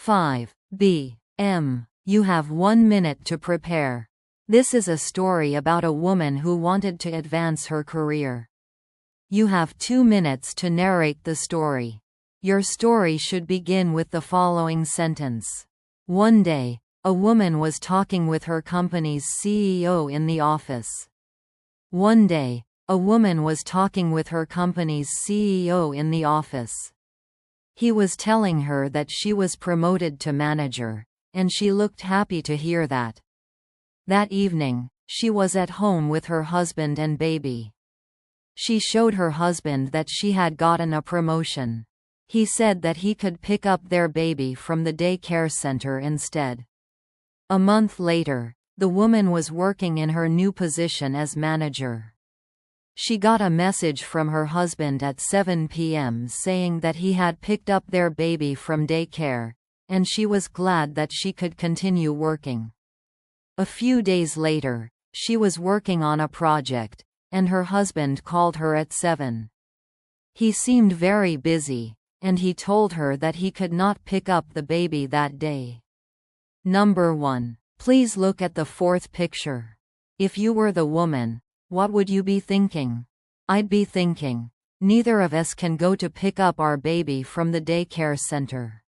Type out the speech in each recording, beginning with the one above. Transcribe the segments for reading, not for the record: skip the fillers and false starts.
5BM. You have 1 minute to prepare. This is a story about a woman who wanted to advance her career. You have 2 minutes to narrate the story. Your story should begin with the following sentence. One day, a woman was talking with her company's CEO in the office. One day, a woman was talking with her company's CEO in the office. He was telling her that she was promoted to manager, and she looked happy to hear that. That evening, she was at home with her husband and baby. She showed her husband that she had gotten a promotion. He said that he could pick up their baby from the daycare center instead. A month later, the woman was working in her new position as manager. She got a message from her husband at 7 p.m. saying that he had picked up their baby from daycare, and she was glad that she could continue working. A few days later, she was working on a project, and her husband called her at 7. He seemed very busy, and he told her that he could not pick up the baby that day. Number 1. Please look at the fourth picture. If you were the woman, what would you be thinking? I'd be thinking, neither of us can go to pick up our baby from the daycare center.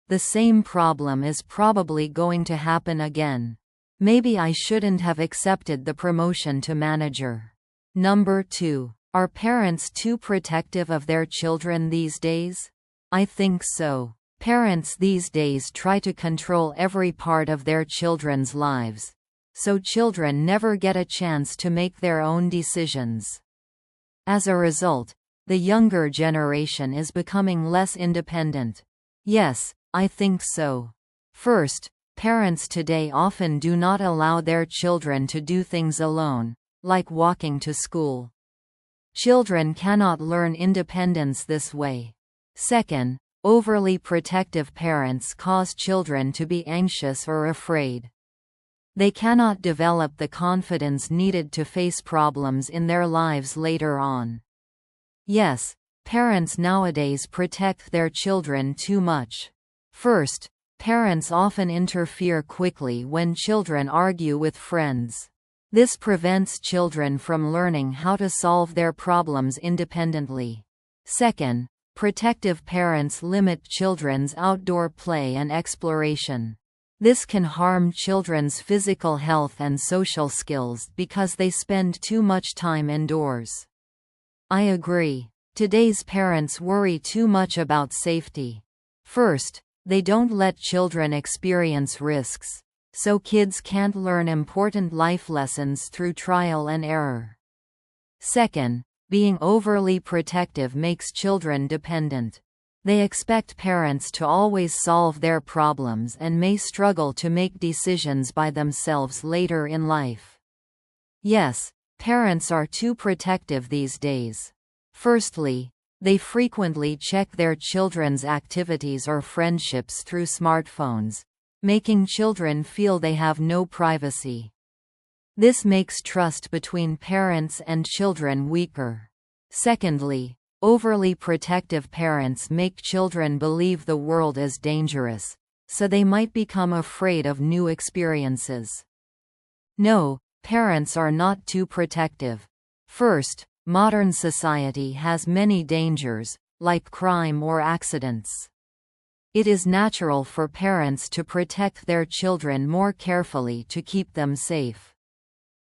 The same problem is probably going to happen again. Maybe I shouldn't have accepted the promotion to manager. Number 2. Are parents too protective of their children these days? I think so. Parents these days try to control every part of their children's lives, so children never get a chance to make their own decisions. As a result, the younger generation is becoming less independent. Yes, I think so. First, parents today often do not allow their children to do things alone, like walking to school. Children cannot learn independence this way. Second, overly protective parents cause children to be anxious or afraid. They cannot develop the confidence needed to face problems in their lives later on. Yes, parents nowadays protect their children too much. First, parents often interfere quickly when children argue with friends. This prevents children from learning how to solve their problems independently. Second, protective parents limit children's outdoor play and exploration. This can harm children's physical health and social skills because they spend too much time indoors. I agree. Today's parents worry too much about safety. First, they don't let children experience risks, so kids can't learn important life lessons through trial and error. Second, being overly protective makes children dependent. They expect parents to always solve their problems and may struggle to make decisions by themselves later in life. Yes, parents are too protective these days. Firstly, they frequently check their children's activities or friendships through smartphones, making children feel they have no privacy. This makes trust between parents and children weaker. Secondly, overly protective parents make children believe the world is dangerous, so they might become afraid of new experiences. No, parents are not too protective. First, modern society has many dangers, like crime or accidents. It is natural for parents to protect their children more carefully to keep them safe.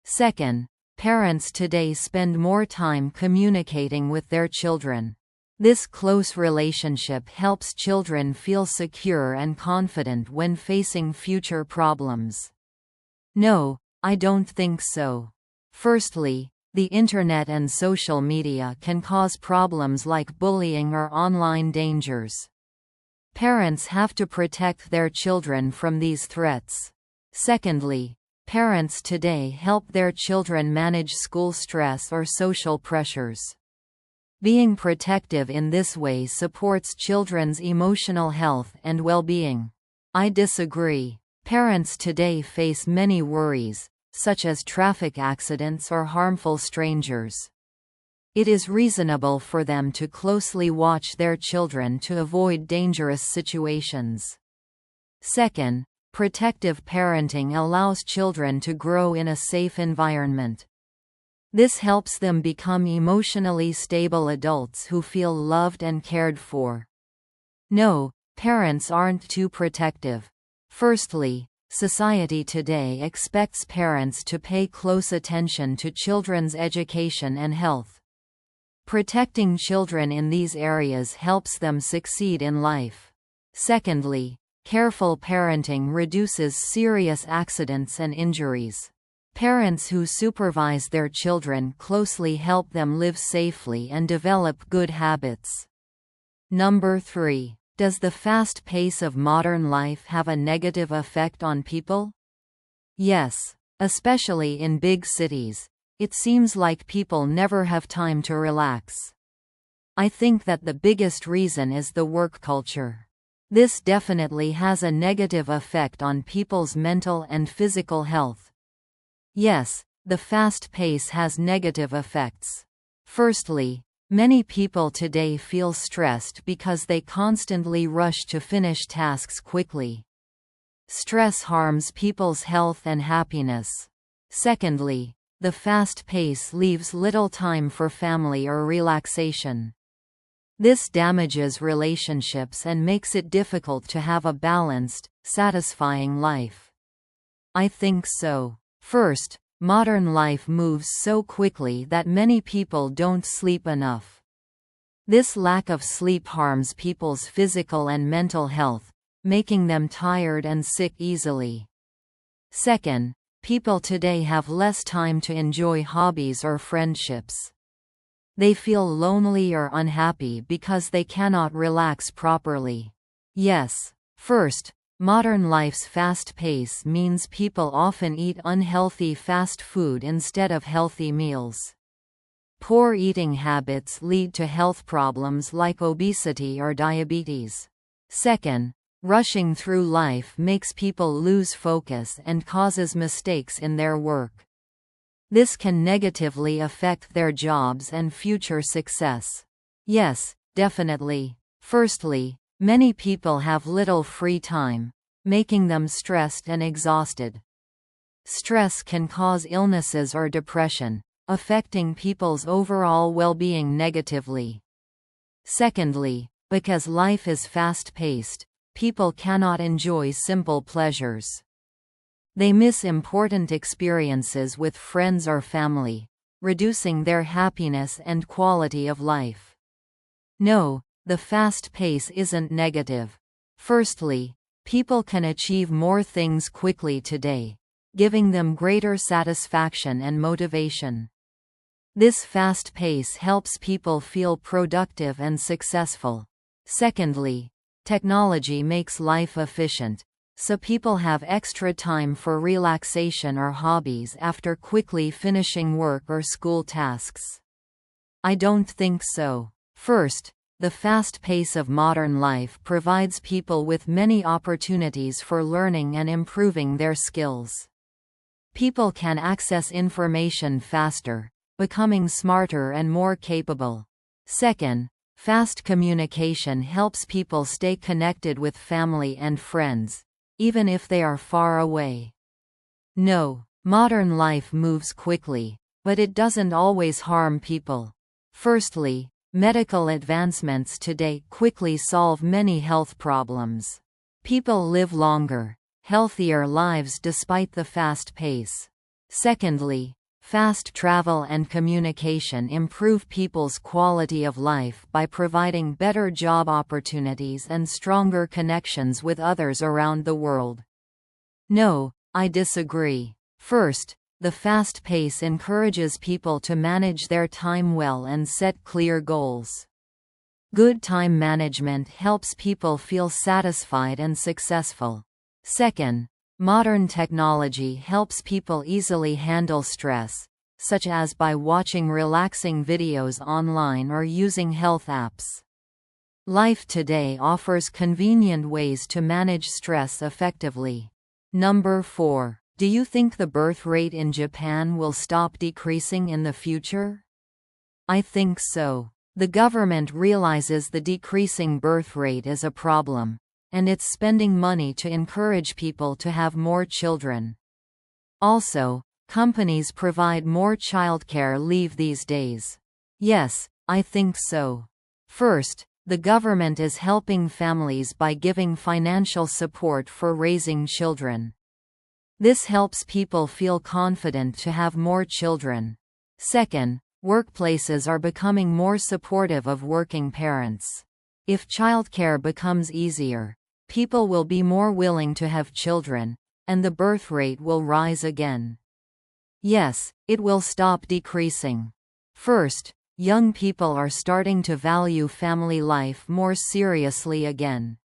Second, parents today spend more time communicating with their children. This close relationship helps children feel secure and confident when facing future problems. No, I don't think so. Firstly, the internet and social media can cause problems like bullying or online dangers. Parents have to protect their children from these threats. Secondly, parents today help their children manage school stress or social pressures. Being protective in this way supports children's emotional health and well-being. I disagree. Parents today face many worries, such as traffic accidents or harmful strangers. It is reasonable for them to closely watch their children to avoid dangerous situations. Second, protective parenting allows children to grow in a safe environment. This helps them become emotionally stable adults who feel loved and cared for. No, parents aren't too protective. Firstly, society today expects parents to pay close attention to children's education and health. Protecting children in these areas helps them succeed in life. Secondly, careful parenting reduces serious accidents and injuries. Parents who supervise their children closely help them live safely and develop good habits. Number 3. Does the fast pace of modern life have a negative effect on people? Yes, especially in big cities. It seems like people never have time to relax. I think that the biggest reason is the work culture. This definitely has a negative effect on people's mental and physical health. Yes, the fast pace has negative effects. Firstly, many people today feel stressed because they constantly rush to finish tasks quickly. Stress harms people's health and happiness. Secondly, the fast pace leaves little time for family or relaxation. This damages relationships and makes it difficult to have a balanced, satisfying life. I think so. First, modern life moves so quickly that many people don't sleep enough. This lack of sleep harms people's physical and mental health, making them tired and sick easily. Second, people today have less time to enjoy hobbies or friendships. They feel lonely or unhappy because they cannot relax properly. Yes, first, modern life's fast pace means people often eat unhealthy fast food instead of healthy meals. Poor eating habits lead to health problems like obesity or diabetes. Second, rushing through life makes people lose focus and causes mistakes in their work. This can negatively affect their jobs and future success. Yes, definitely. Firstly, many people have little free time, making them stressed and exhausted. Stress can cause illnesses or depression, affecting people's overall well-being negatively. Secondly, because life is fast-paced, people cannot enjoy simple pleasures. They miss important experiences with friends or family, reducing their happiness and quality of life. No, the fast pace isn't negative. Firstly, people can achieve more things quickly today, giving them greater satisfaction and motivation. This fast pace helps people feel productive and successful. Secondly, technology makes life efficient, so people have extra time for relaxation or hobbies after quickly finishing work or school tasks. I don't think so. First, the fast pace of modern life provides people with many opportunities for learning and improving their skills. People can access information faster, becoming smarter and more capable. Second, fast communication helps people stay connected with family and friends, even if they are far away. No, modern life moves quickly, but it doesn't always harm people. Firstly, medical advancements today quickly solve many health problems. People live longer, healthier lives despite the fast pace. Secondly, fast travel and communication improve people's quality of life by providing better job opportunities and stronger connections with others around the world. No, I disagree. First, the fast pace encourages people to manage their time well and set clear goals. Good time management helps people feel satisfied and successful. Second, modern technology helps people easily handle stress, such as by watching relaxing videos online or using health apps. Life today offers convenient ways to manage stress effectively. Number 4. Do you think the birth rate in Japan will stop decreasing in the future? I think so. The government realizes the decreasing birth rate is a problem. and it's spending money to encourage people to have more children. Also, companies provide more childcare leave these days. Yes, I think so. First, the government is helping families by giving financial support for raising children. This helps people feel confident to have more children. Second, workplaces are becoming more supportive of working parents. If childcare becomes easier, people will be more willing to have children, and the birth rate will rise again. Yes, it will stop decreasing. First, young people are starting to value family life more seriously again.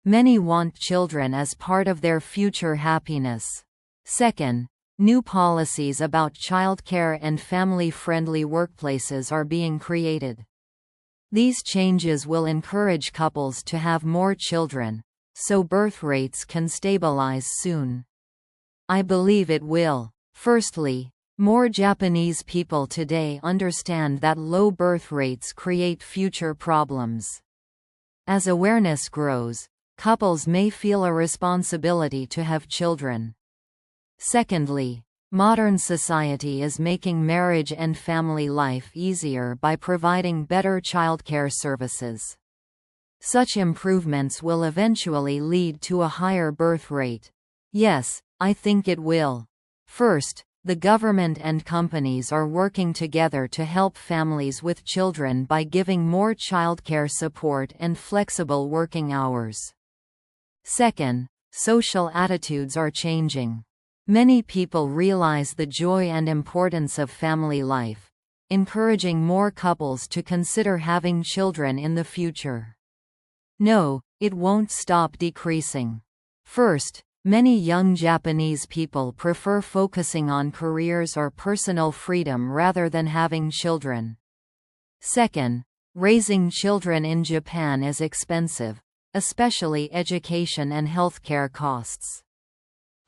Many want children as part of their future happiness. Second, new policies about childcare and family-friendly workplaces are being created. These changes will encourage couples to have more children, so birth rates can stabilize soon. I believe it will. Firstly, more Japanese people today understand that low birth rates create future problems. As awareness grows, couples may feel a responsibility to have children. Secondly, modern society is making marriage and family life easier by providing better childcare services. Such improvements will eventually lead to a higher birth rate. Yes, I think it will. First, the government and companies are working together to help families with children by giving more childcare support and flexible working hours. Second, social attitudes are changing. Many people realize the joy and importance of family life, encouraging more couples to consider having children in the future. No, it won't stop decreasing. First, many young Japanese people prefer focusing on careers or personal freedom rather than having children. Second, raising children in Japan is expensive, especially education and healthcare costs.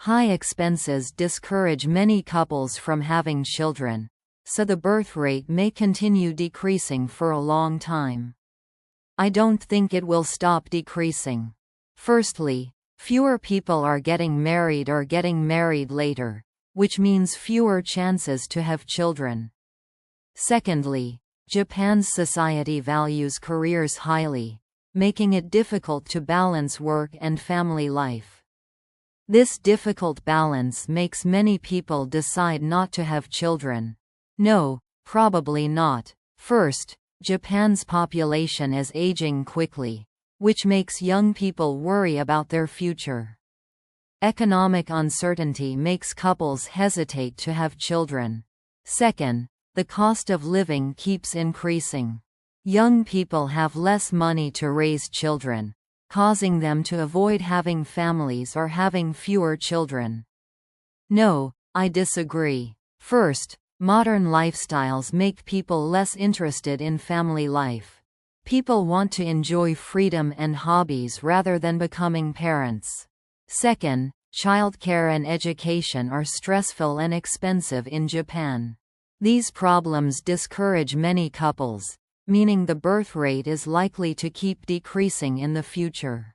High expenses discourage many couples from having children, so the birth rate may continue decreasing for a long time. I don't think it will stop decreasing. Firstly, fewer people are getting married or getting married later, which means fewer chances to have children. Secondly, Japan's society values careers highly, making it difficult to balance work and family life. This difficult balance makes many people decide not to have children. No, probably not. First, Japan's population is aging quickly, which makes young people worry about their future. Economic uncertainty makes couples hesitate to have children. Second, the cost of living keeps increasing. Young people have less money to raise children, causing them to avoid having families or having fewer children. No, I disagree. First, modern lifestyles make people less interested in family life. People want to enjoy freedom and hobbies rather than becoming parents. Second, childcare and education are stressful and expensive in Japan. These problems discourage many couples, meaning the birth rate is likely to keep decreasing in the future.